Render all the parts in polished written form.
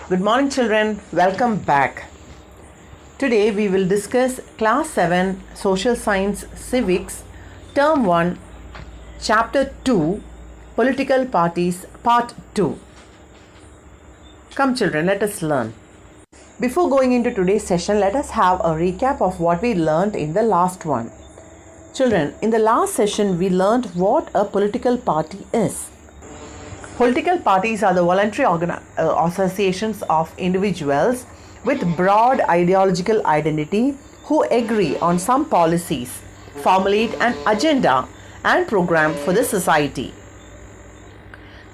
Good morning children, welcome back. Today we will discuss Class 7 Social Science Civics Term 1 Chapter 2 Political Parties Part 2. Come children, let us learn. Before going into today's session, let us have a recap of what we learned in the last one. Children, in the last session we learned what a political party is. Political parties are the voluntary associations of individuals with broad ideological identity who agree on some policies, formulate an agenda and program for the society.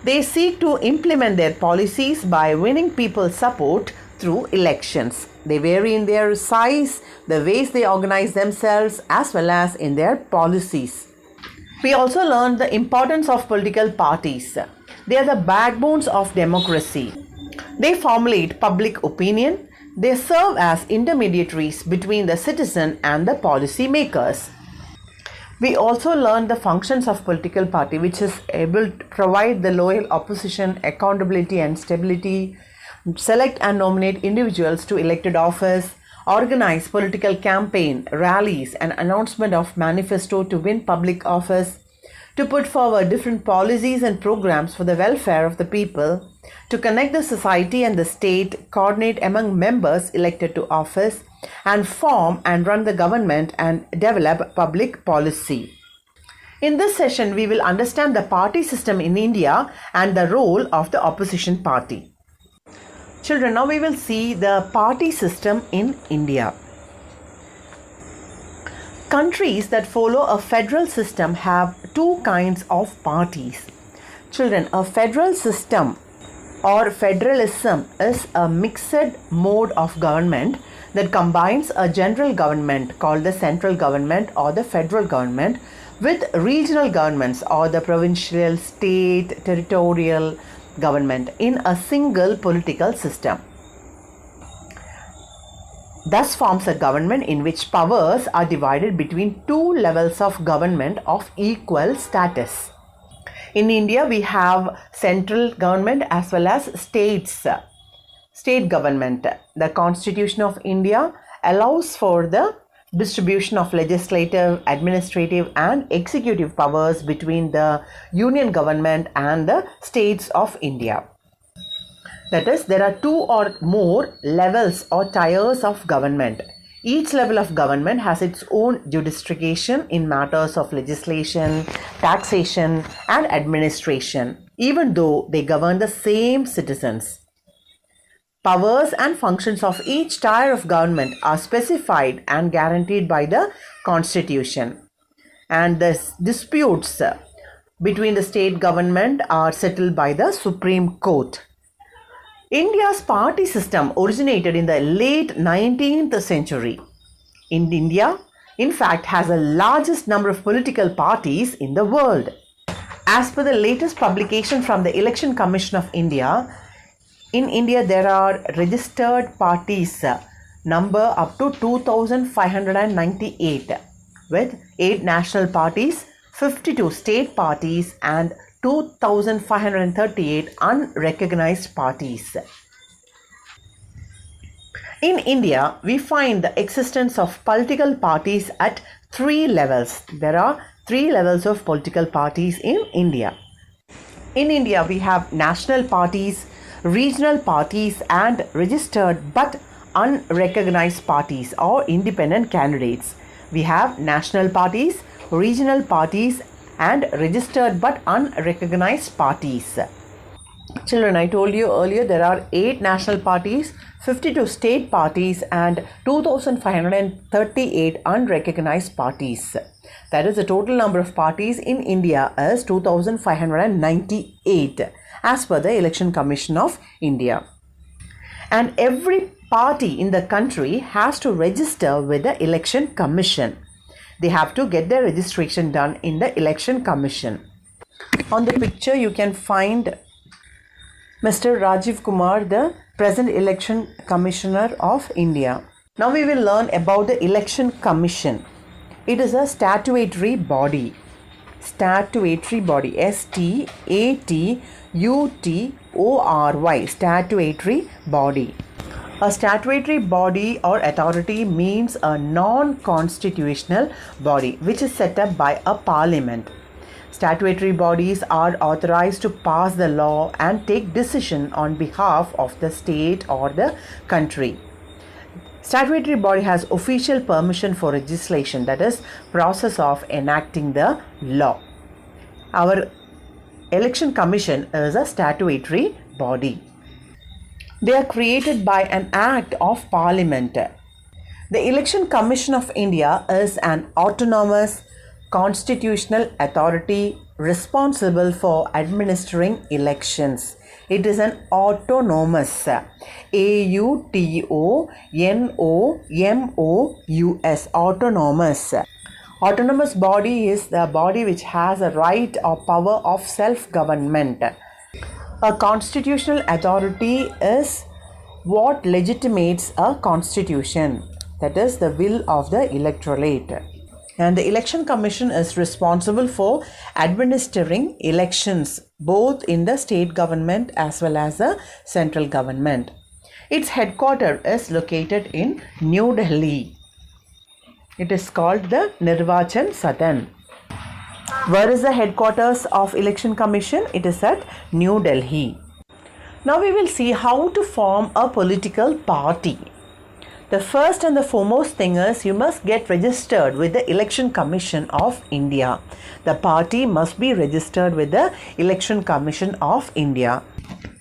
They seek to implement their policies by winning people's support through elections. They vary in their size, the ways they organize themselves, as well as in their policies. We also learned the importance of political parties. They are the backbones of democracy. They formulate public opinion. They serve as intermediaries between the citizen and the policy makers. We also learned the functions of political party, which is able to provide the loyal opposition accountability and stability, select and nominate individuals to elected office, organize political campaign, rallies and announcement of manifesto to win public office, to put forward different policies and programs for the welfare of the people, to connect the society and the state, coordinate among members elected to office, and form and run the government and develop public policy. In this session, we will understand the party system in India and the role of the opposition party. Children, now we will see the party system in India. Countries that follow a federal system have two kinds of parties. Children, a federal system or federalism is a mixed mode of government that combines a general government called the central government or the federal government with regional governments or the provincial, state, territorial government in a single political system. Thus forms a government in which powers are divided between two levels of government of equal status. In India, we have central government as well as state government. The Constitution of India allows for the distribution of legislative, administrative and executive powers between the union government and the states of India. That is, there are two or more levels or tiers of government. Each level of government has its own jurisdiction in matters of legislation, taxation and administration, even though they govern the same citizens. Powers and functions of each tier of government are specified and guaranteed by the Constitution. And the disputes between the state government are settled by the Supreme Court. India's party system originated in the late 19th century. India, in fact, has the largest number of political parties in the world. As per the latest publication from the Election Commission of India, in India there are registered parties number up to 2,598 with 8 national parties, 52 state parties and 2,538 unrecognized parties. In India, we find the existence of political parties at 3 levels. There are 3 levels of political parties in India. In India, we have national parties, regional parties and registered but unrecognized parties or independent candidates. We have national parties, regional parties and registered but unrecognized parties. Children, I told you earlier there are 8 national parties, 52 state parties and 2,538 unrecognized parties. That is, the total number of parties in India is 2,598 as per the Election Commission of India. And every party in the country has to register with the Election Commission. They have to get their registration done in the Election Commission. On the picture you can find Mr. Rajiv Kumar, the present Election Commissioner of India. Now we will learn about the Election Commission. It is a statutory body. statutory body. STATUTORY, statutory body. A statutory body or authority means a non-constitutional body which is set up by a parliament. Statutory bodies are authorized to pass the law and take decision on behalf of the state or the country. Statutory body has official permission for legislation, that is, process of enacting the law. Our election commission is a statutory body. They are created by an act of parliament. The Election Commission of India is an autonomous constitutional authority responsible for administering elections. It is an autonomous, AUTONOMOUS, autonomous. Autonomous body is the body which has a right or power of self-government. A constitutional authority is what legitimates a constitution, that is the will of the electorate. And the Election Commission is responsible for administering elections both in the state government as well as the central government. Its headquarters is located in New Delhi. It is called the Nirvachan Sadan. Where is the headquarters of Election Commission? It is at New Delhi. Now we will see how to form a political party. The first and the foremost thing is you must get registered with the Election Commission of India. The party must be registered with the Election Commission of India.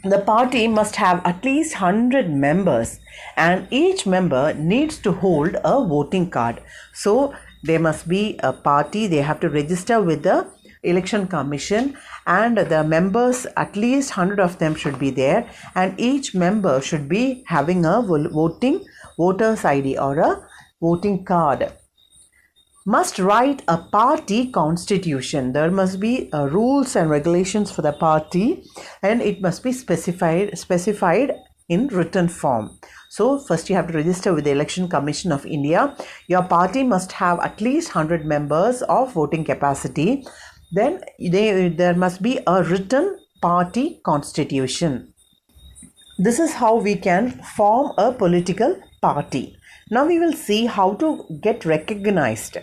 The party must have at least 100 members and each member needs to hold a voting card. So there must be a party, they have to register with the Election Commission and the members, at least 100 of them should be there, and each member should be having a voter's ID or a voting card. Must write a party constitution. There must be rules and regulations for the party and it must be specified in written form. So first you have to register with the Election Commission of India. Your party must have at least 100 members of voting capacity. Then there must be a written party constitution. This is how we can form a political party. Now we will see how to get recognized.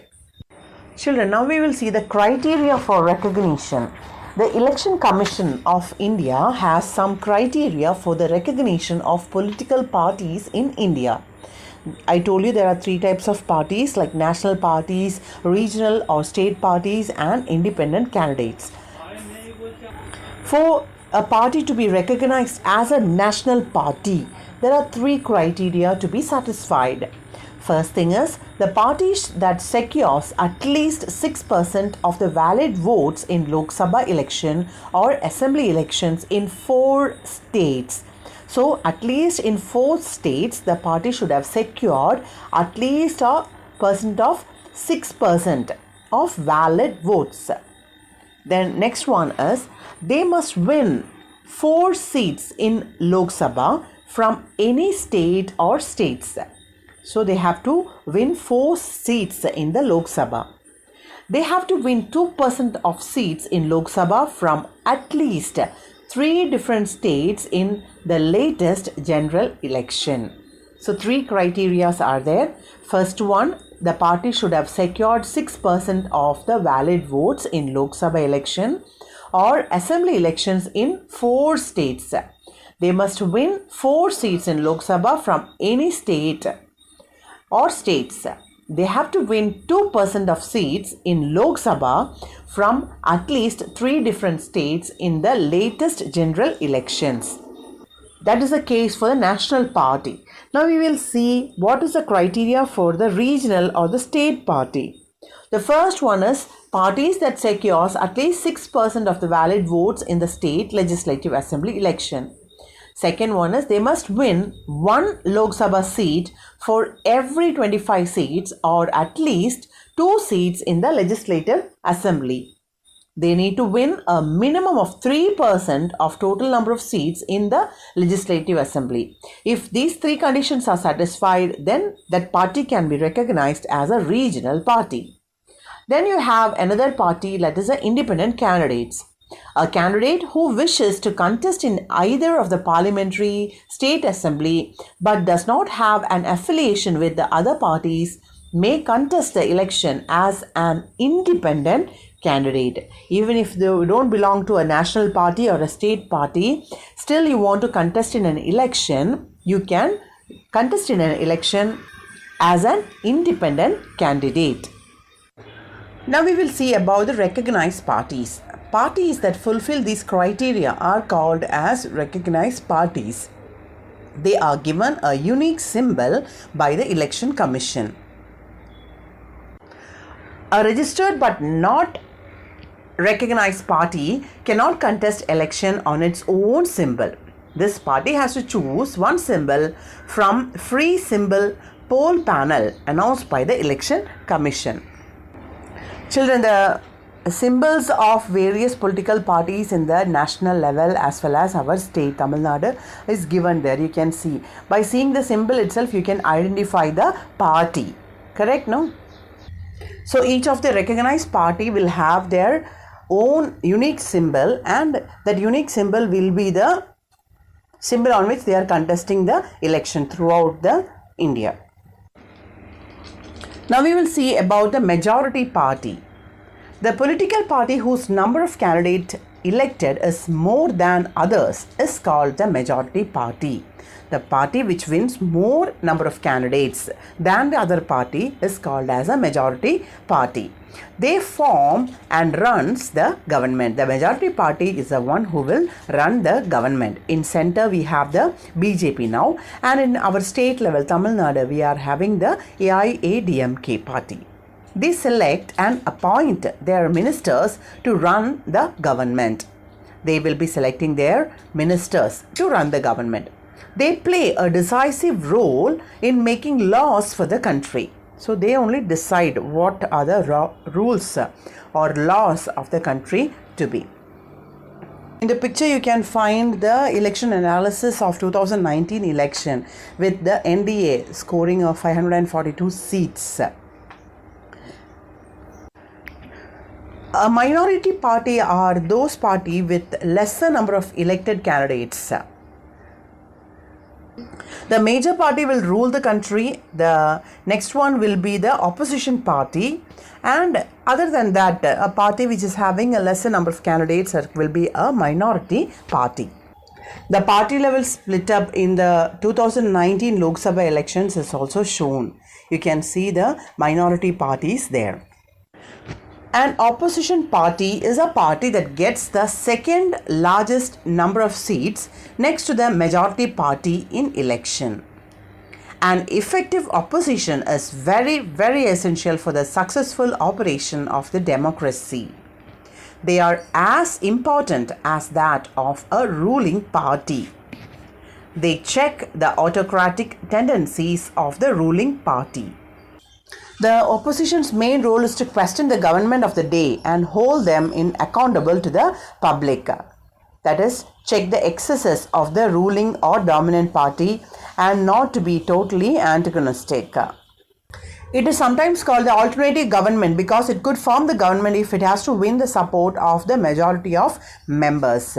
Children, now we will see the criteria for recognition. The Election Commission of India has some criteria for the recognition of political parties in India. I told you there are three types of parties, like national parties, regional or state parties, and independent candidates. For a party to be recognized as a national party, there are three criteria to be satisfied. First thing is, the party that secures at least 6% of the valid votes in Lok Sabha election or assembly elections in 4 states. So at least in 4 states, the party should have secured at least a percent of 6% of valid votes. Then next one is, they must win 4 seats in Lok Sabha from any state or states. So they have to win 4 seats in the Lok Sabha. They have to win 2% of seats in Lok Sabha from at least 3 different states in the latest general election. So 3 criteria are there. First one, the party should have secured 6% of the valid votes in Lok Sabha election or assembly elections in 4 states. They must win 4 seats in Lok Sabha from any state or states. They have to win 2% of seats in Lok Sabha from at least 3 different states in the latest general elections. That is the case for the national party. Now we will see what is the criteria for the regional or the state party. The first one is parties that secures at least 6% of the valid votes in the state legislative assembly election. Second one is they must win 1 Lok Sabha seat for every 25 seats or at least 2 seats in the legislative assembly. They need to win a minimum of 3% of total number of seats in the legislative assembly. If these 3 conditions are satisfied, then that party can be recognized as a regional party. Then you have another party, that is the independent candidates. A candidate who wishes to contest in either of the parliamentary, state assembly, but does not have an affiliation with the other parties may contest the election as an independent candidate. Even if you don't belong to a national party or a state party, still you want to contest in an election, you can contest in an election as an independent candidate. Now we will see about the recognized parties. Parties that fulfill these criteria are called as recognized parties. They are given a unique symbol by the Election Commission. A registered but not recognized party cannot contest election on its own symbol. This party has to choose one symbol from free symbol poll panel announced by the Election Commission. Children, the symbols of various political parties in the national level as well as our state, Tamil Nadu, is given there. You can see. By seeing the symbol itself, you can identify the party. Correct, no? So each of the recognized party will have their own unique symbol, and that unique symbol will be the symbol on which they are contesting the election throughout the India. Now we will see about the majority party. The political party whose number of candidates elected is more than others is called the majority party. The party which wins more number of candidates than the other party is called as a majority party. They form and runs the government. The majority party is the one who will run the government. In center we have the BJP now, and in our state level Tamil Nadu we are having the AIADMK party. They select and appoint their ministers to run the government. They will be selecting their ministers to run the government. They play a decisive role in making laws for the country. So they only decide what are the rules or laws of the country to be. In the picture you can find the election analysis of 2019 election with the NDA scoring of 542 seats. A minority party are those party with lesser number of elected candidates. The major party will rule the country. The next one will be the opposition party, and other than that, a party which is having a lesser number of candidates will be a minority party. The party level split up in the 2019 Lok Sabha elections is also shown. You can see the minority parties there. An opposition party is a party that gets the second largest number of seats next to the majority party in election. An effective opposition is very, very essential for the successful operation of the democracy. They are as important as that of a ruling party. They check the autocratic tendencies of the ruling party. The opposition's main role is to question the government of the day and hold them accountable to the public. That is, check the excesses of the ruling or dominant party and not to be totally antagonistic. It is sometimes called the alternative government because it could form the government if it has to win the support of the majority of members.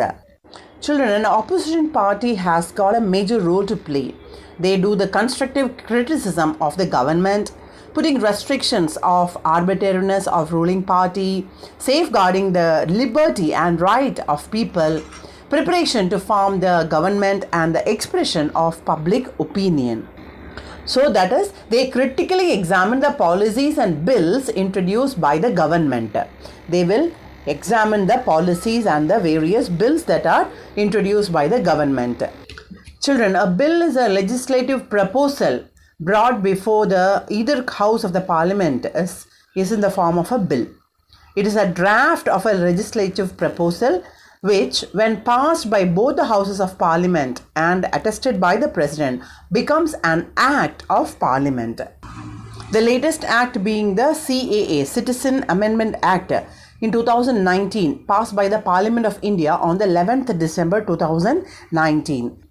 Children, an opposition party has got a major role to play. They do the constructive criticism of the government, putting restrictions of arbitrariness of ruling party, safeguarding the liberty and right of people, preparation to form the government, and the expression of public opinion. So that is, they critically examine the policies and bills introduced by the government. They will examine the policies and the various bills that are introduced by the government. Children, a bill is a legislative proposal brought before the either house of the parliament is in the form of a bill. It is a draft of a legislative proposal which, when passed by both the houses of parliament and attested by the president, becomes an act of parliament. The latest act being the CAA, Citizen Amendment Act, in 2019, passed by the Parliament of India on the 11th December 2019.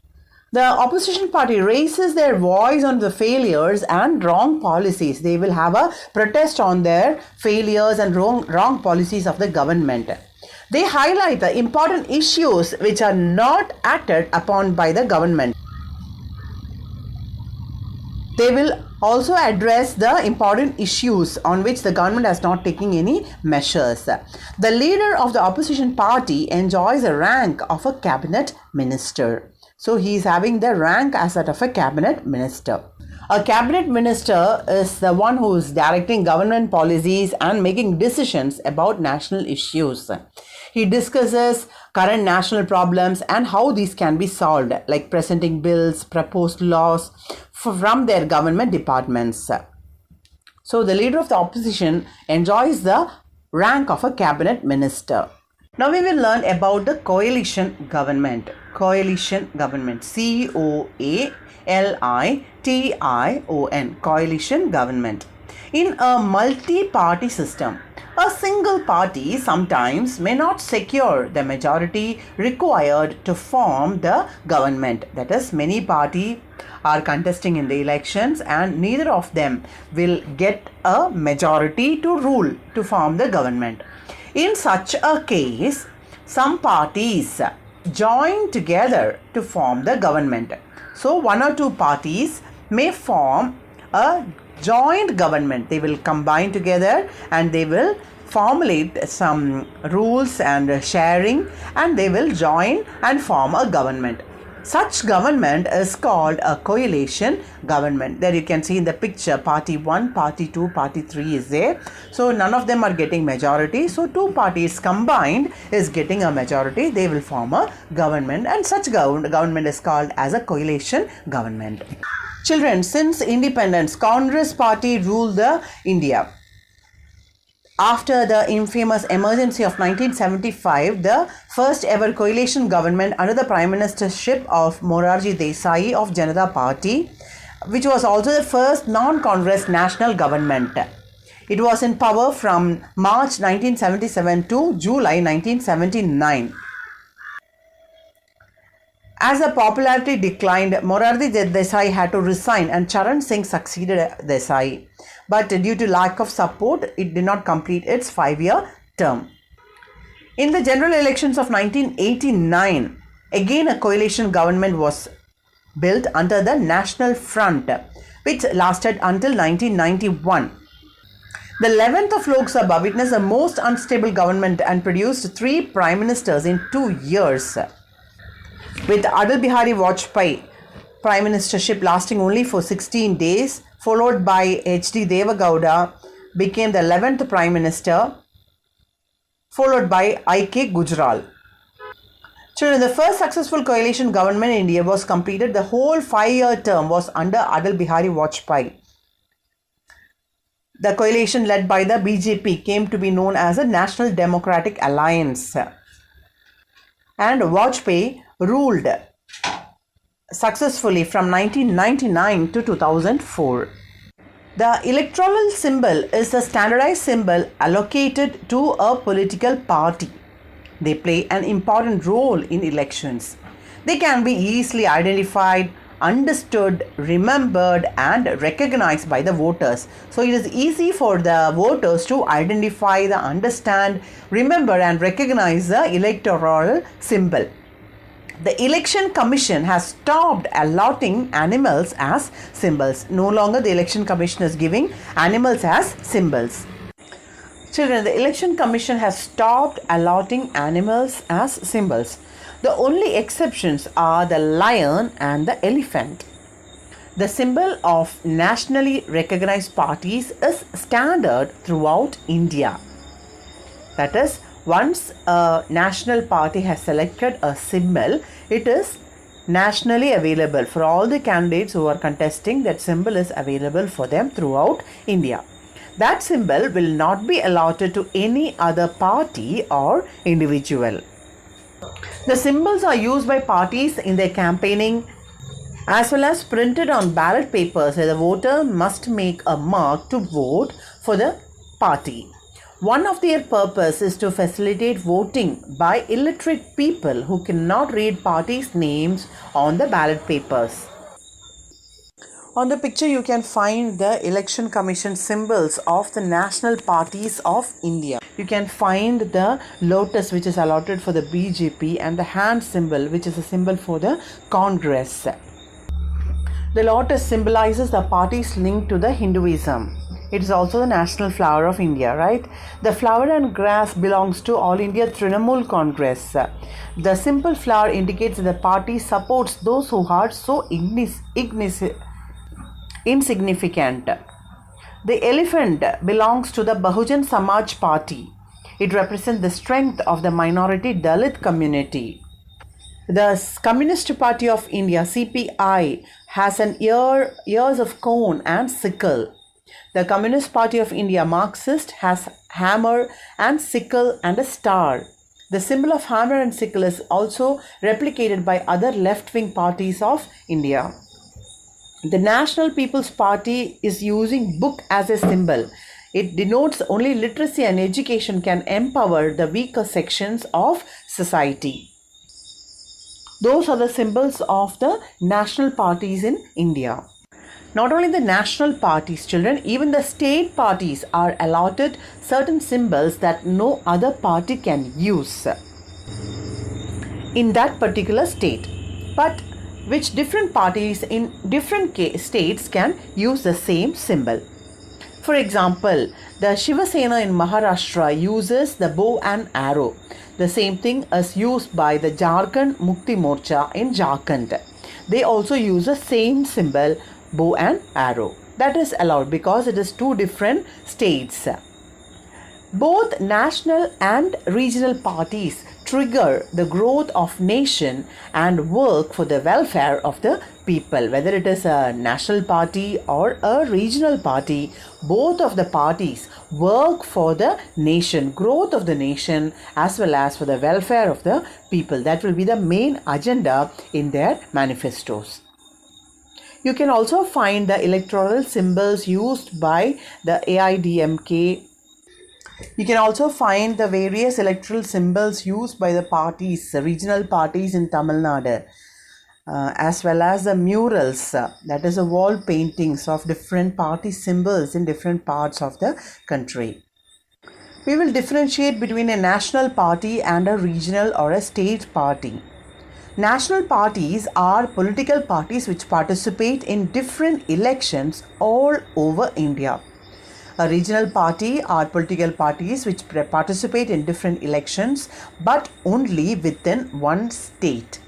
The opposition party raises their voice on the failures and wrong policies. They will have a protest on their failures and wrong policies of the government. They highlight the important issues which are not acted upon by the government. They will also address the important issues on which the government has not taken any measures. The leader of the opposition party enjoys a rank of a cabinet minister. So he is having the rank as that of a cabinet minister. A cabinet minister is the one who is directing government policies and making decisions about national issues. He discusses current national problems and how these can be solved, like presenting bills, proposed laws from their government departments. So the leader of the opposition enjoys the rank of a cabinet minister. Now we will learn about the coalition government. Coalition government. C-O-A-L-I-T-I-O-N. Coalition government. In a multi-party system, a single party sometimes may not secure the majority required to form the government. That is, many parties are contesting in the elections and neither of them will get a majority to rule to form the government. In such a case, some parties join together to form the government. So one or two parties may form a joint government. They will combine together and they will formulate some rules and sharing, and they will join and form a government. Such government is called a coalition government. There you can see in the picture, party 1, party 2, party 3 is there. So none of them are getting majority. So two parties combined is getting a majority. They will form a government, and such government is called as a coalition government. Children, since independence, Congress party ruled the India. After the infamous emergency of 1975, the first ever coalition government under the prime ministership of Morarji Desai of Janata Party, which was also the first non-Congress national government. It was in power from March 1977 to July 1979. As the popularity declined, Morarji Desai had to resign and Charan Singh succeeded Desai. But due to lack of support, it did not complete its 5-year term. In the general elections of 1989, again a coalition government was built under the National Front, which lasted until 1991. The 11th of Lok Sabha witnessed the most unstable government and produced 3 prime ministers in 2 years, with Atal Bihari Vajpayee prime ministership lasting only for 16 days, followed by H.D. Deve Gowda became the 11th prime minister, followed by I.K. Gujral. Children, the first successful coalition government in India was completed. The whole 5-year term was under Atal Bihari Vajpayee. The coalition led by the BJP came to be known as the National Democratic Alliance. And Vajpayee ruled successfully from 1999 to 2004. The electoral symbol is a standardized symbol allocated to a political party. They play an important role in elections. They can be easily identified, understood, remembered and recognized by the voters. So it is easy for the voters to identify, understand, remember and recognize the electoral symbol. The Election Commission has stopped allotting animals as symbols. No longer the Election Commission is giving animals as symbols. Children, the Election Commission has stopped allotting animals as symbols. The only exceptions are the lion and the elephant. The symbol of nationally recognized parties is standard throughout India. That is, once a national party has selected a symbol, it is nationally available for all the candidates who are contesting. That symbol is available for them throughout India. That symbol will not be allotted to any other party or individual. The symbols are used by parties in their campaigning as well as printed on ballot papers where the voter must make a mark to vote for the party. One of their purpose is to facilitate voting by illiterate people who cannot read parties' names on the ballot papers. On the picture you can find the election commission symbols of the national parties of India. You can find the lotus which is allotted for the BJP and the hand symbol which is a symbol for the Congress. The lotus symbolizes the parties linked to the Hinduism. It is also the national flower of India, right? The flower and grass belongs to All India Trinamool Congress. The simple flower indicates that the party supports those who are so insignificant. The elephant belongs to the Bahujan Samaj Party. It represents the strength of the minority Dalit community. The Communist Party of India, CPI, has an ears of corn and sickle. The Communist Party of India, Marxist, has hammer and sickle and a star. The symbol of hammer and sickle is also replicated by other left-wing parties of India. The National People's Party is using book as a symbol. It denotes only literacy and education can empower the weaker sections of society. Those are the symbols of the national parties in India. Not only the national parties, children, even the state parties are allotted certain symbols that no other party can use in that particular state, but which different parties in different states can use the same symbol. For example, the Shiva Sena in Maharashtra uses the bow and arrow. The same thing is used by the Jharkhand Mukti Morcha in Jharkhand. They also use the same symbol, bow and arrow. That is allowed because it is two different states. Both national and regional parties trigger the growth of nation and work for the welfare of the people. Whether it is a national party or a regional party, both of the parties work for the nation, growth of the nation, as well as for the welfare of the people. That will be the main agenda in their manifestos. You can also find the electoral symbols used by the AIDMK. You can also find the various electoral symbols used by the parties, regional parties in Tamil Nadu, as well as the murals, that is the wall paintings of different party symbols in different parts of the country. We will differentiate between a national party and a regional or a state party. National parties are political parties which participate in different elections all over India. A regional party are political parties which participate in different elections but only within one state.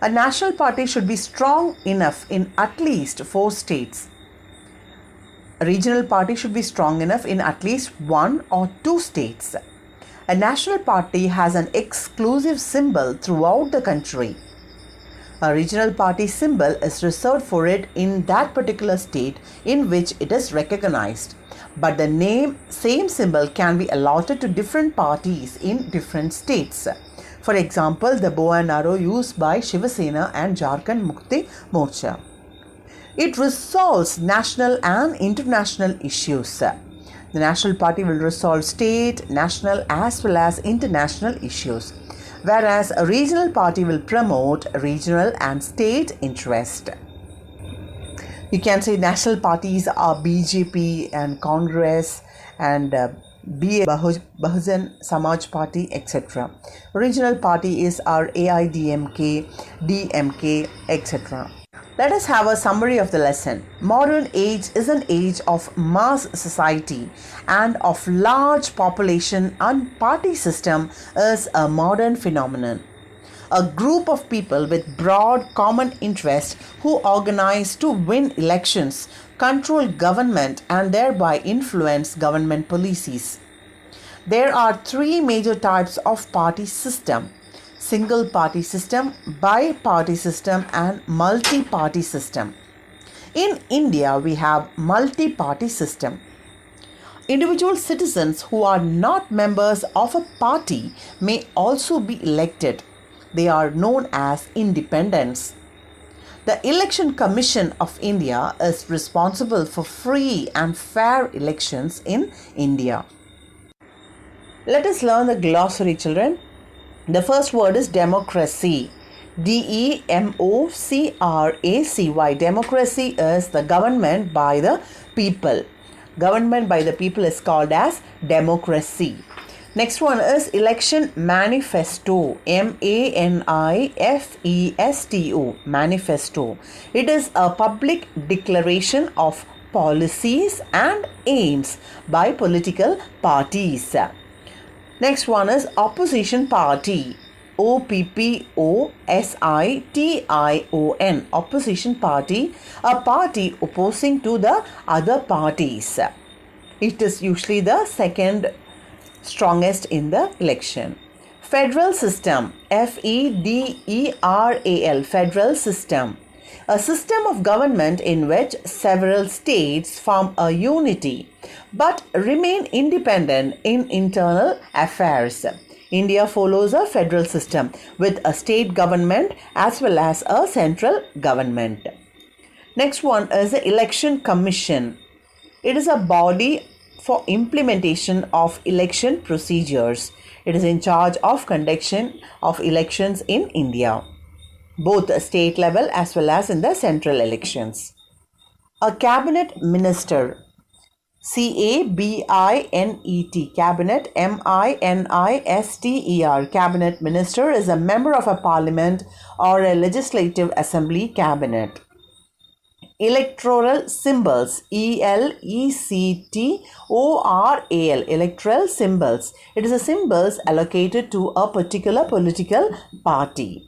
A national party should be strong enough in at least 4 states. A regional party should be strong enough in at least 1 or 2 states. A national party has an exclusive symbol throughout the country. A regional party symbol is reserved for it in that particular state in which it is recognized. But the same symbol can be allotted to different parties in different states. For example, the bow and arrow used by Shiva Sena and Jharkhand Mukti Morcha. It resolves national and international issues. The national party will resolve state, national as well as international issues, whereas a regional party will promote regional and state interest. You can say national parties are BJP and Congress and Bahujan Samaj Party, etc. Regional party is our AIDMK, DMK, etc. Let us have a summary of the lesson. Modern age is an age of mass society and of large population, and party system is a modern phenomenon. A group of people with broad common interest who organize to win elections, control government and thereby influence government policies. There are 3 major types of party system: single party system, bi-party system and multi-party system. In India, we have multi-party system. Individual citizens who are not members of a party may also be elected. They are known as independents. The Election Commission of India is responsible for free and fair elections in India. Let us learn the glossary, children. The first word is democracy. DEMOCRACY. Democracy is the government by the people. Government by the people is called as democracy. Next one is election manifesto. MANIFESTO. Manifesto. It is a public declaration of policies and aims by political parties. Next one is opposition party. OPPOSITION. Opposition party. A party opposing to the other parties. It is usually the second strongest in the election. Federal system. FEDERAL. Federal system. A system of government in which several states form a unity but remain independent in internal affairs. India follows a federal system with a state government as well as a central government. Next one is the Election Commission. It is a body for implementation of election procedures. It is in charge of conduction of elections in India, both state level as well as in the central elections. A cabinet minister. CABINET. Cabinet. MINISTER. Cabinet minister is a member of a parliament or a legislative assembly cabinet. Electoral symbols. ELECTORAL. Electoral symbols. It is a symbols allocated to a particular political party.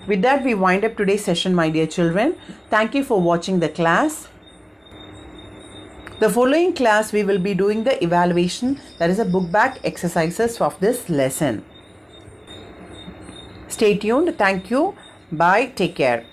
With that, we wind up today's session, my dear children. Thank you for watching the class. The following class, we will be doing the evaluation, that is a book back exercises of this lesson. Stay tuned. Thank you. Bye. Take care.